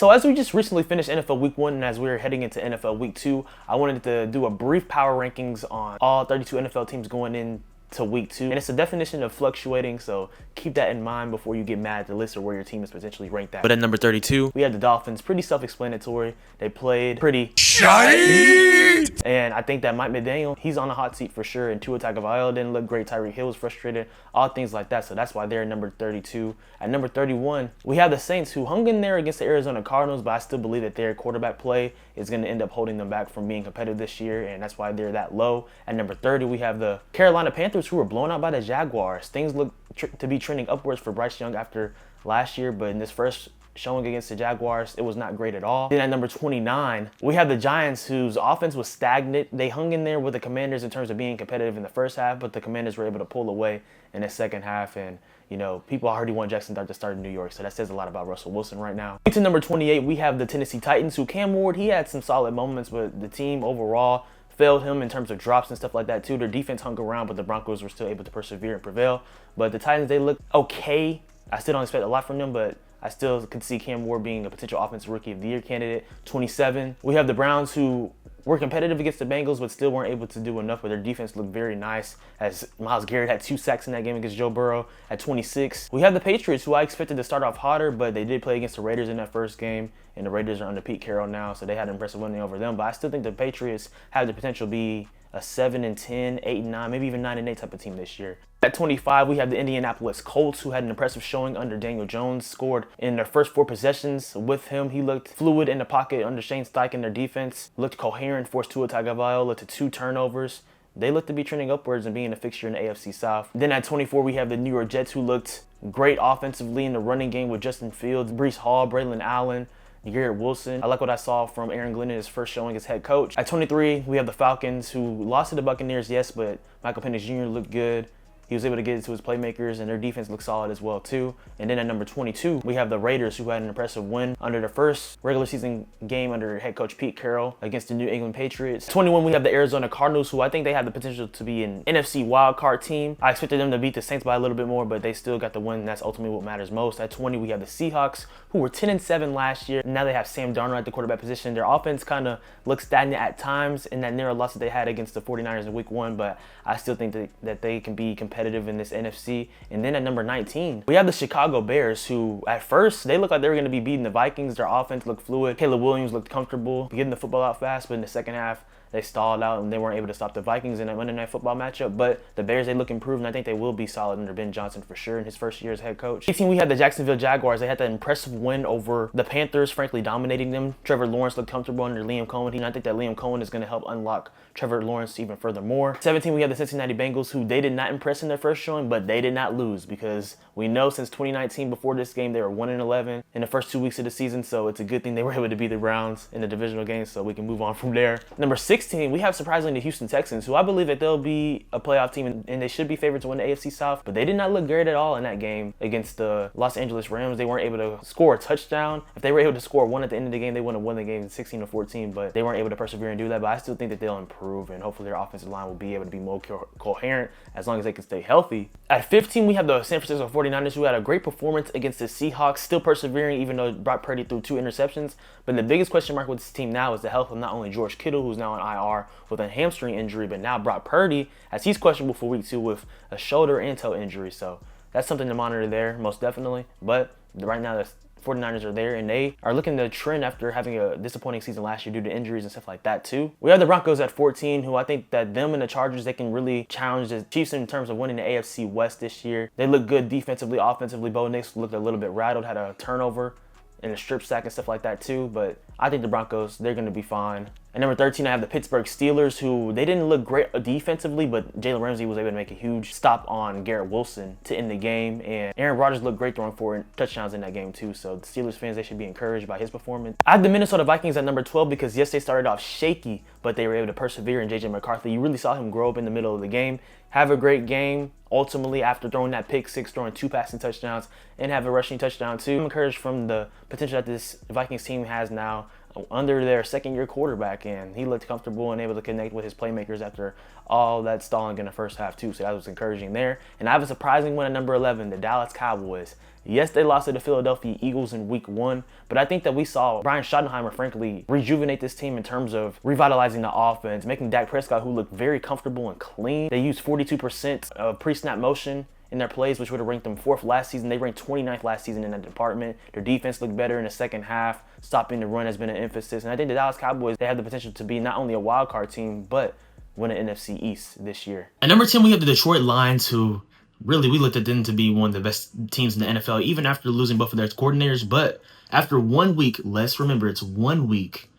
So as we just recently finished NFL Week 1 and as we're heading into NFL Week 2, I wanted to do a brief power rankings on all 32 NFL teams going in to Week 2. And it's a definition of fluctuating, so keep that in mind before you get mad at the list or where your team is potentially ranked at. But at number 32, we have the Dolphins. Pretty self-explanatory. They played pretty shite. And I think that Mike McDaniel, he's on the hot seat for sure. And Tua Tagovailoa didn't look great. Tyreek Hill was frustrated. All things like that. So that's why they're at number 32. At number 31, we have the Saints, who hung in there against the Arizona Cardinals, but I still believe that their quarterback play is going to end up holding them back from being competitive this year, and that's why they're that low. At number 30, we have the Carolina Panthers, who were blown out by the Jaguars. Things look to be trending upwards for Bryce Young after last year, but in this first showing against the Jaguars, it was not great at all. Then at number 29, we have the Giants, whose offense was stagnant. They hung in there with the Commanders in terms of being competitive in the first half, but the Commanders were able to pull away in the second half, and you know, people already want Jackson Dart to start in New York, so that says a lot about Russell Wilson right now. To number 28, we have the Tennessee Titans, who Cam Ward, he had some solid moments, but the team overall failed him in terms of drops and stuff like that too. Their defense hung around, but the Broncos were still able to persevere and prevail. But the Titans, they look okay. I still don't expect a lot from them, but I still could see Cam Ward being a potential Offensive Rookie of the Year candidate. 27, we have the Browns, who were competitive against the Bengals, but still weren't able to do enough. But their defense looked very nice, as Myles Garrett had 2 sacks in that game against Joe Burrow. At 26, we have the Patriots, who I expected to start off hotter, but they did play against the Raiders in that first game, and the Raiders are under Pete Carroll now, so they had an impressive winning over them. But I still think the Patriots have the potential to be a 7-10, 8-9, maybe even 9-8 type of team this year. At 25, we have the Indianapolis Colts, who had an impressive showing under Daniel Jones, scored in their first 4 possessions with him. He looked fluid in the pocket under Shane Steichen. Their defense looked coherent, forced Tua Tagovailoa to 2 turnovers. They look to be trending upwards and being a fixture in the AFC South. Then at 24, we have the New York Jets, who looked great offensively in the running game with Justin Fields, Breece Hall, Braylon Allen, Garrett Wilson. I like what I saw from Aaron Glenn in his first showing as head coach. At 23, we have the Falcons, who lost to the Buccaneers, yes, but Michael Penix Jr. looked good. He was able to get it to his playmakers, and their defense looked solid as well too. And then at number 22, we have the Raiders, who had an impressive win under their first regular season game under head coach Pete Carroll against the New England Patriots. 21, we have the Arizona Cardinals, who I think they have the potential to be an NFC wildcard team. I expected them to beat the Saints by a little bit more, but they still got the win, and that's ultimately what matters most. At 20, we have the Seahawks, who were 10-7 last year. Now they have Sam Darnold at the quarterback position. Their offense kind of looks stagnant at times in that narrow loss that they had against the 49ers in Week 1, but I still think that they can be competitive in this NFC. And then at number 19, we have the Chicago Bears, who at first, they looked like they were going to be beating the Vikings. Their offense looked fluid. Caleb Williams looked comfortable getting the football out fast, but in the second half, they stalled out and they weren't able to stop the Vikings in that Monday Night Football matchup. But the Bears, they look improved, and I think they will be solid under Ben Johnson for sure in his first year as head coach. 18, we had the Jacksonville Jaguars. They had that impressive win over the Panthers, frankly dominating them. Trevor Lawrence looked comfortable under Liam Cohen, and I think that Liam Cohen is going to help unlock Trevor Lawrence even furthermore. 17, we have the Cincinnati Bengals, who they did not impress in their first showing, but they did not lose, because we know since 2019, before this game, they were 1-11 in the first 2 weeks of the season, so it's a good thing they were able to beat the Browns in the divisional game, so we can move on from there. Number 16, we have surprisingly the Houston Texans, who I believe that they'll be a playoff team, and they should be favored to win the AFC South, but they did not look great at all in that game against the Los Angeles Rams. They weren't able to score a touchdown. If they were able to score one at the end of the game, they would have won the game 16-14, but they weren't able to persevere and do that. But I still think that they'll improve, and hopefully their offensive line will be able to be more coherent as long as they can stay healthy. At 15, we have the San Francisco 49ers, who had a great performance against the Seahawks, still persevering even though Brock Purdy threw 2 interceptions. But the biggest question mark with this team now is the health of not only George Kittle, who's now on IR with a hamstring injury, but now Brock Purdy, as he's questionable for Week 2 with a shoulder and toe injury. So that's something to monitor there, most definitely. But right now, the 49ers are there, and they are looking to trend after having a disappointing season last year due to injuries and stuff like that too. We have the Broncos at 14, who I think that them and the Chargers, they can really challenge the Chiefs in terms of winning the AFC West this year. They look good defensively, offensively. Bo Nix looked a little bit rattled, had a turnover and a strip sack and stuff like that too, but I think the Broncos, they're going to be fine. At number 13, I have the Pittsburgh Steelers, who they didn't look great defensively, but Jalen Ramsey was able to make a huge stop on Garrett Wilson to end the game, and Aaron Rodgers looked great throwing 4 touchdowns in that game too, so the Steelers fans, they should be encouraged by his performance. I have the Minnesota Vikings at number 12 because, yes, they started off shaky, but they were able to persevere in J.J. McCarthy. You really saw him grow up in the middle of the game, have a great game, ultimately after throwing that pick 6, throwing 2 passing touchdowns, and have a rushing touchdown too. I'm encouraged from the potential that this Vikings team has now under their second-year quarterback, and he looked comfortable and able to connect with his playmakers after all that stalling in the first half too, so that was encouraging there. And I have a surprising one at number 11, the Dallas Cowboys. Yes, they lost to the Philadelphia Eagles in week 1, but I think that we saw Brian Schottenheimer, frankly, rejuvenate this team in terms of revitalizing the offense, making Dak Prescott, who looked very comfortable and clean. They used 42% of pre-snap motion in their plays, which would have ranked them 4th last season. They ranked 29th last season in that department. Their defense looked better in the second half. Stopping the run has been an emphasis. And I think the Dallas Cowboys, they have the potential to be not only a wild card team, but win an NFC East this year. At number 10, we have the Detroit Lions, who really we looked at them to be one of the best teams in the NFL, even after losing both of their coordinators. But after 1 week, let's remember it's 1 week,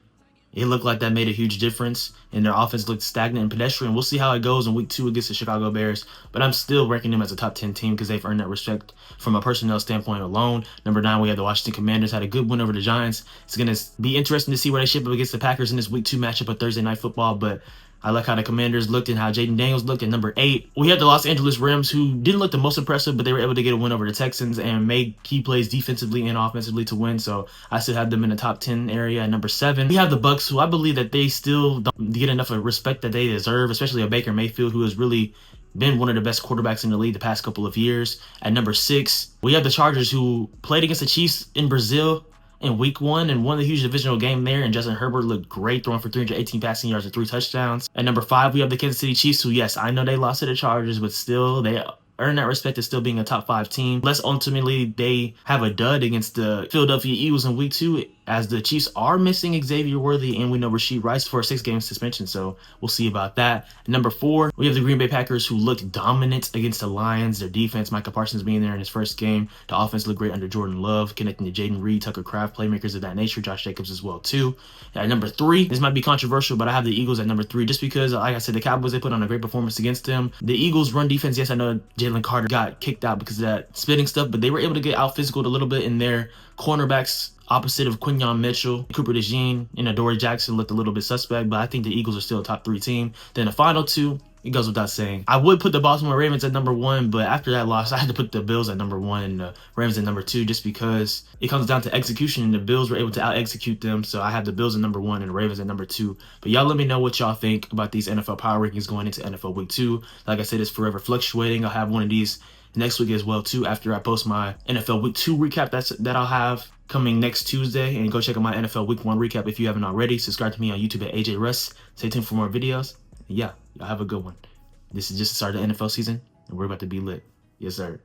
it looked like that made a huge difference, and their offense looked stagnant and pedestrian. We'll see how it goes in week 2 against the Chicago Bears, but I'm still ranking them as a top 10 team because they've earned that respect from a personnel standpoint alone. Number 9, we have the Washington Commanders, had a good win over the Giants. It's going to be interesting to see where they shape up against the Packers in this week 2 matchup of Thursday Night Football, but I like how the Commanders looked and how Jaden Daniels looked. At number 8, we had the Los Angeles Rams, who didn't look the most impressive, but they were able to get a win over the Texans and made key plays defensively and offensively to win. So I still have them in the top 10 area. At number 7, we have the Bucs, who I believe that they still don't get enough of respect that they deserve, especially a Baker Mayfield, who has really been one of the best quarterbacks in the league the past couple of years. At number 6, we have the Chargers, who played against the Chiefs in Brazil in week 1 and won the huge divisional game there, and Justin Herbert looked great, throwing for 318 passing yards and 3 touchdowns. At number 5, we have the Kansas City Chiefs, who, yes, I know they lost to the Chargers, but still they earn that respect as still being a top 5 team. Unless ultimately they have a dud against the Philadelphia Eagles in week 2, as the Chiefs are missing Xavier Worthy, and we know Rashid Rice for a 6-game suspension, so we'll see about that. At number 4, we have the Green Bay Packers, who looked dominant against the Lions. Their defense, Micah Parsons being there in his first game. The offense looked great under Jordan Love, connecting to Jaden Reed, Tucker Kraft, playmakers of that nature, Josh Jacobs as well too. At number 3, this might be controversial, but I have the Eagles at number 3 just because, like I said, the Cowboys, they put on a great performance against them. The Eagles' run defense, yes, I know Jalen Carter got kicked out because of that spitting stuff, but they were able to get out physical a little bit in their cornerbacks. Opposite of Quinyon Mitchell, Cooper DeJean, and Adoree Jackson looked a little bit suspect, but I think the Eagles are still a top 3 team. Then the final 2, it goes without saying. I would put the Baltimore Ravens at number 1, but after that loss, I had to put the Bills at number 1 and the Ravens at number 2 just because it comes down to execution, and the Bills were able to out-execute them, so I have the Bills at number 1 and the Ravens at number 2. But y'all let me know what y'all think about these NFL power rankings going into NFL Week 2. Like I said, it's forever fluctuating. I'll have one of these next week as well too, after I post my NFL Week 2 recap that I'll have coming next Tuesday. And go check out my NFL Week 1 recap if you haven't already. Subscribe to me on YouTube at AJ Russ. Stay tuned for more videos. Yeah, y'all have a good one. This is just the start of the NFL season, and we're about to be lit. Yes, sir.